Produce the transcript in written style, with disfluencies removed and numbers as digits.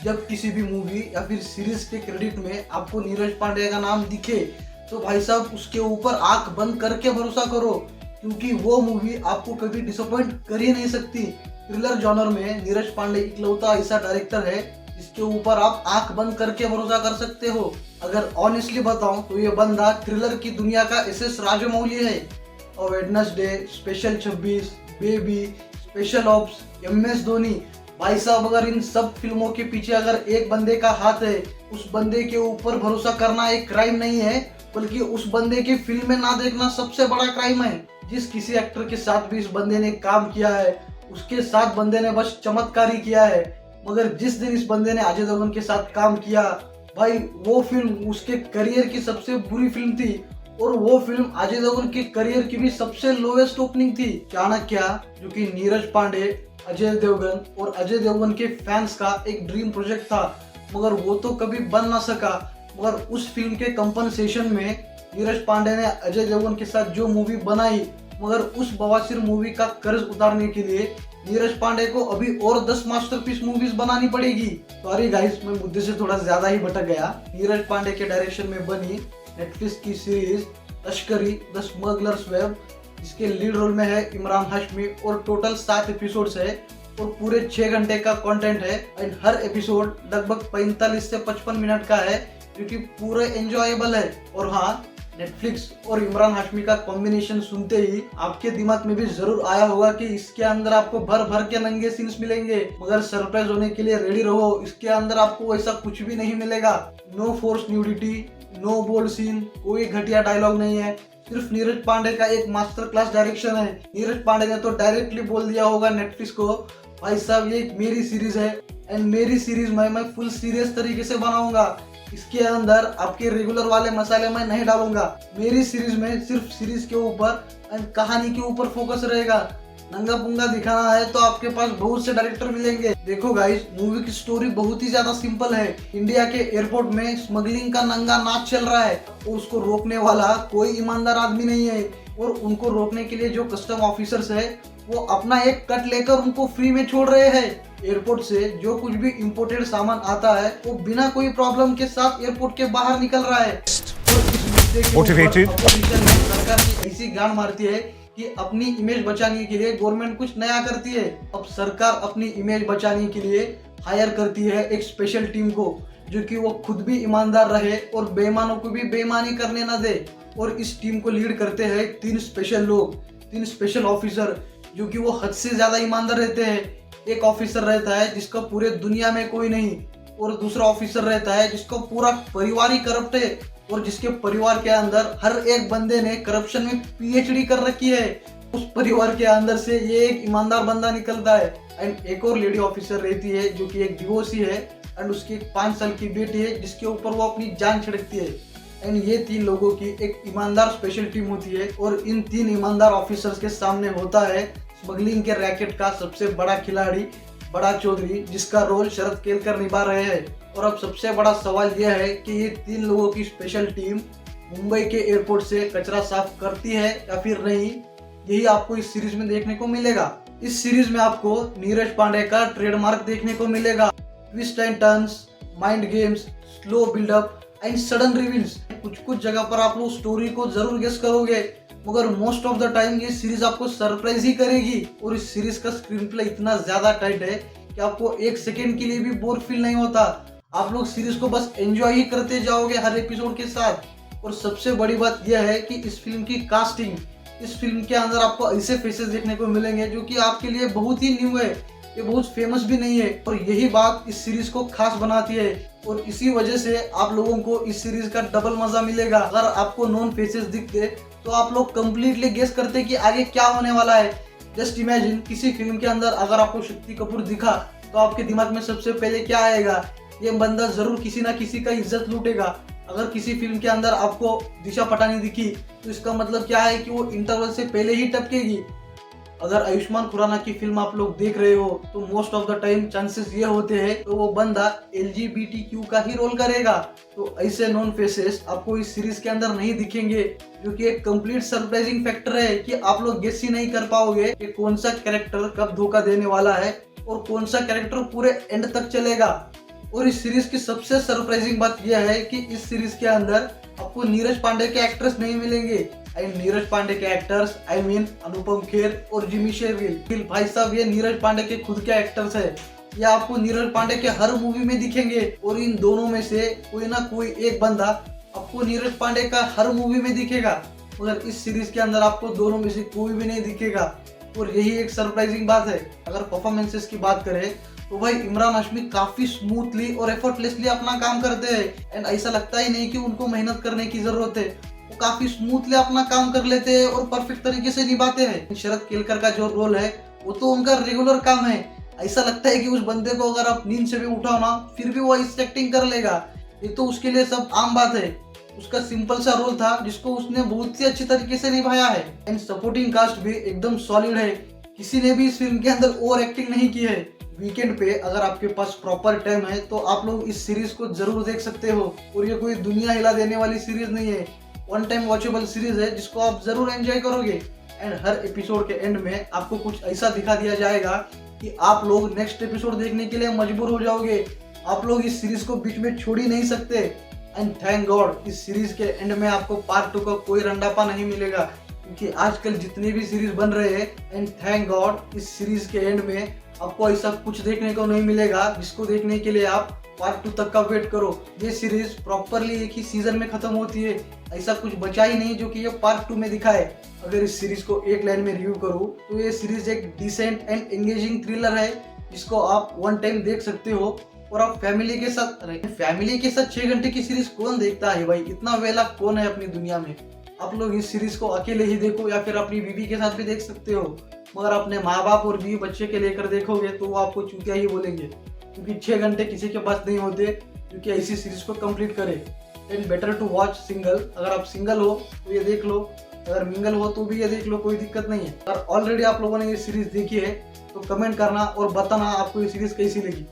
जब किसी भी मूवी या फिर सीरीज के क्रेडिट में आपको नीरज पांडे का नाम दिखे तो भाई साहब उसके ऊपर आंख बंद करके भरोसा करो, क्योंकि वो मूवी आपको कभी डिसअपॉइंट कर ही नहीं सकती। थ्रिलर जॉनर में नीरज पांडे इकलौता ऐसा डायरेक्टर है जिसके ऊपर आप आंख बंद करके भरोसा कर सकते हो। अगर ऑनेस्टली बताऊं तो ये बंदा थ्रिलर की दुनिया का एस राजमौली है। और Wednesday, special 26, baby, special ops, MS Dhoni, भाई साहब अगर इन सब फिल्मों के पीछे अगर एक बंदे का हाथ है, उस बंदे के ऊपर भरोसा करना एक क्राइम नहीं है, बल्कि उस बंदे की फिल्में ना देखना सबसे बड़ा क्राइम है। जिस किसी एक्टर के साथ भी इस बंदे ने काम किया है उसके साथ बंदे ने बस चमत्कारी किया है, मगर जिस दिन इस बंदे ने अजय देवगन के साथ काम किया भाई, वो फिल्म उसके करियर की सबसे बुरी फिल्म थी। और वो फिल्म अजय देवगन के करियर की भी सबसे लोएस्ट ओपनिंग थी। चाणक्य, जो कि नीरज पांडे, अजय देवगन और अजय देवगन के फैंस का एक ड्रीम प्रोजेक्ट था, मगर वो तो कभी बन ना सका। मगर उस फिल्म के कंपनसेशन में नीरज पांडे ने अजय देवगन के साथ जो मूवी बनाई, मगर उस बवासीर मूवी का कर्ज उतारने के लिए नीरज पांडे को अभी और 10 मास्टरपीस मूवीज बनानी पड़ेगी। सॉरी गाइस, मैं मुद्दे से थोड़ा ज्यादा ही भटक गया। नीरज पांडे के डायरेक्शन में बनी नेटफ्लिक्स की सीरीज तस्करी द स्मगलर्स वेब, जिसके लीड रोल में है इमरान हाशमी, और टोटल 7 एपिसोड्स है और पूरे 6 घंटे का कंटेंट है। एंड हर एपिसोड लगभग 45 से 55 मिनट का है, जो कि पूरे एंजॉयबल है। और हाँ, नेटफ्लिक्स और इमरान हाशमी का कॉम्बिनेशन सुनते ही आपके दिमाग में भी जरूर आया होगा कि इसके अंदर आपको भर भर के नंगे सीन्स मिलेंगे, मगर सरप्राइज होने के लिए रेडी रहो, इसके अंदर आपको ऐसा कुछ भी नहीं मिलेगा। No force nudity, no bold scene, कोई घटिया डायलॉग नहीं है, सिर्फ नीरज पांडे का एक मास्टर क्लास डायरेक्शन है। नीरज पांडे ने तो डायरेक्टली बोल दिया होगा नेटफ्लिक्स को, भाई साहब ये मेरी सीरीज है एंड मेरी सीरीज में मैं फुल सीरियस तरीके से बनाऊंगा, इसके अंदर आपके रेगुलर वाले मसाले मैं नहीं डालूंगा। मेरी सीरीज में सिर्फ सीरीज के ऊपर एंड कहानी के ऊपर फोकस रहेगा। नंगा पुंगा दिखाना है तो आपके पास बहुत से डायरेक्टर मिलेंगे। देखो गाइस, मूवी की स्टोरी बहुत ही ज्यादा सिंपल है। इंडिया के एयरपोर्ट में स्मगलिंग का नंगा नाच चल रहा है और उसको रोकने वाला कोई ईमानदार आदमी नहीं है, और उनको रोकने के लिए जो कस्टम ऑफिसर्स है वो अपना एक कट लेकर उनको फ्री में छोड़ रहे हैं। एयरपोर्ट से जो कुछ भी इम्पोर्टेड सामान आता है वो बिना कोई प्रॉब्लम के साथ एयरपोर्ट के बाहर निकल रहा है। और इस मुद्दे के ऊपर अपोजिशन में सरकार की ऐसी गांड मारती है कि अपनी इमेज बचाने के लिए गवर्नमेंट कुछ नया करती है। अब सरकार अपनी इमेज बचाने के लिए हायर करती है एक स्पेशल टीम को, जो कि वो खुद भी ईमानदार रहे और बेईमानों को भी बेईमानी करने न दे। और इस टीम को लीड करते हैं 3 स्पेशल लोग, 3 स्पेशल ऑफिसर, जो कि वो हद से ज्यादा ईमानदार रहते हैं। एक ऑफिसर रहता है जिसका पूरे दुनिया में कोई नहीं, और दूसरा ऑफिसर रहता है जिसका पूरा परिवार ही करप्ट है, और जिसके परिवार के अंदर हर एक बंदे ने करप्शन में PhD कर रखी है। उस परिवार के अंदर से ये एक ईमानदार बंदा निकलता है। एंड एक और लेडी ऑफिसर रहती है जो कि एक डिवोर्सी है, एंड उसकी एक 5 साल की बेटी है जिसके ऊपर वो अपनी जान छिड़कती है। एंड ये 3 लोगों की एक ईमानदार स्पेशल टीम होती है, और इन 3 ईमानदार ऑफिसर्स के सामने होता है स्मगलिंग के रैकेट का सबसे बड़ा खिलाड़ी बड़ा चौधरी, जिसका रोल शरद केलकर निभा रहे हैं। और अब सबसे बड़ा सवाल यह है कि ये 3 लोगों की स्पेशल टीम मुंबई के एयरपोर्ट से कचरा साफ करती है या फिर नहीं, यही आपको इस सीरीज में देखने को मिलेगा। इस सीरीज में आपको नीरज पांडे का ट्रेडमार्क देखने को मिलेगा, twist and turns, mind games, slow buildup and sudden reveals. कुछ कुछ जगह पर आप लोग स्टोरी को जरूर गेस करोगे, मगर मोस्ट ऑफ द टाइम ये सीरीज आपको सरप्राइज ही करेगी। और इस सीरीज का स्क्रीन प्ले इतना ज्यादा टाइट है कि आपको 1 सेकेंड के लिए भी बोर फील नहीं होता। आप लोग सीरीज को बस एंजॉय ही करते जाओगे हर एपिसोड के साथ। और सबसे बड़ी बात यह है कि इस फिल्म की कास्टिंग, इस फिल्म के अंदर आपको ऐसे फेसेस देखने को मिलेंगे जो कि आपके लिए बहुत ही न्यू है, ये बहुत फेमस भी नहीं है, और यही बात इस सीरीज को खास बनाती है। और इसी वजह से आप लोगों को इस सीरीज का डबल मजा मिलेगा। अगर आपको नॉन फेसेस दिखते तो आप लोग कंप्लीटली गेस करते कि आगे क्या होने वाला है। जस्ट इमेजिन, किसी फिल्म के अंदर अगर आपको शक्ति कपूर दिखा तो आपके दिमाग में सबसे पहले क्या आएगा? ये बंदा जरूर किसी ना किसी का इज्जत लूटेगा। अगर किसी फिल्म के अंदर आपको दिशा पटानी दिखी तो इसका मतलब क्या है कि वो इंटरवल से पहले ही टपकेगी। अगर आयुष्मान खुराना की फिल्म आप लोग देख रहे हो तो most of the time chances ये होते हैं तो वो बंदा LGBTQ का ही रोल करेगा। तो ऐसे नॉन फेसेस आपको इस सीरीज के अंदर नहीं दिखेंगे, जो कि एक कंप्लीट सरप्राइजिंग फैक्टर है कि आप लोग गेस ही नहीं कर पाओगे कि कौन सा कैरेक्टर कब धोखा देने वाला है और कौन सा कैरेक्टर पूरे एंड तक चलेगा। और इस सीरीज की सबसे सरप्राइजिंग बात यह है कि इस सीरीज के अंदर आपको नीरज पांडे के एक्टर्स नहीं मिलेंगे। एंड नीरज पांडे के actors I mean Anupam Kher और जिमी शेरगिल, भाई साहब ये नीरज पांडे के खुद के एक्टर्स है। ये आपको नीरज पांडे के हर मूवी में दिखेंगे और इन दोनों में से कोई ना कोई एक बंदा आपको नीरज पांडे का हर मूवी में दिखेगा, मगर इस सीरीज के अंदर आपको दोनों में से कोई भी नहीं दिखेगा। और यही एक सरप्राइजिंग बात है। अगर परफॉर्मेंसेस की बात करें तो भाई इमरान हाशमी काफी स्मूथली और एफर्टलेसली अपना काम करते हैं। एंड ऐसा लगता ही नहीं कि उनको मेहनत करने की जरूरत है, वो काफी स्मूथली अपना काम कर लेते हैं और परफेक्ट तरीके से निभाते हैं। शरद केलकर का जो रोल है वो तो उनका रेगुलर काम है। ऐसा लगता है कि उस बंदे को अगर आप नींद से भी उठाओ ना फिर भी वो ऐसी एक्टिंग कर लेगा। ये तो उसके लिए सब आम बात है। उसका सिंपल सा रोल था जिसको उसने बहुत ही अच्छी तरीके से निभाया है। एंड सपोर्टिंग कास्ट भी एकदम सॉलिड है, किसी ने भी इस फिल्म के अंदर ओवर एक्टिंग नहीं की है। वीकेंड पे अगर आपके पास प्रॉपर टाइम है तो आप लोग इस सीरीज को जरूर देख सकते हो। और ये कोई दुनिया हिला देने वाली सीरीज नहीं है, वन टाइम वॉचेबल सीरीज है जिसको आप जरूर एंजॉय करोगे। एंड हर एपिसोड के एंड में आपको कुछ ऐसा दिखा दिया जाएगा कि आप लोग नेक्स्ट एपिसोड देखने के लिए मजबूर हो जाओगे। आप लोग इस सीरीज को बीच में छोड़ ही नहीं सकते। एंड थैंक गॉड इस सीरीज के एंड में आपको पार्ट 2 का कोई रंडापा नहीं मिलेगा, क्योंकि आजकल जितने भी सीरीज बन रहे हैं एंड थैंक गॉड इस सीरीज के एंड में आपको ऐसा कुछ देखने को नहीं मिलेगा जिसको देखने के लिए आप पार्ट 2 तक का वेट करो। ये सीरीज प्रॉपरली एक ही सीजन में खत्म होती है, ऐसा कुछ बचा ही नहीं जो कि ये पार्ट 2 में दिखाए। अगर इस सीरीज को एक लाइन में रिव्यू करूँ तो ये सीरीज एक डिसेंट एंड एंगेजिंग थ्रिलर है जिसको आप वन टाइम देख सकते हो और आप फैमिली के साथ 6 घंटे की सीरीज कौन देखता है भाई, इतना वेला कौन है अपनी दुनिया में। आप लोग इस सीरीज को अकेले ही देखो या फिर अपनी बीवी के साथ भी देख सकते हो, मगर अपने माँ बाप और बीवी बच्चे के लेकर देखोगे तो वो आपको चूतिया ही बोलेंगे, क्योंकि 6 घंटे किसी के पास नहीं होते क्योंकि ऐसी सीरीज को कंप्लीट करे। And better to watch single. अगर आप सिंगल हो तो ये देख लो, अगर मिंगल हो तो भी ये देख लो, कोई दिक्कत नहीं है। अगर ऑलरेडी आप लोगों ने ये सीरीज देखी है तो कमेंट करना और बताना आपको ये सीरीज कैसी लगी।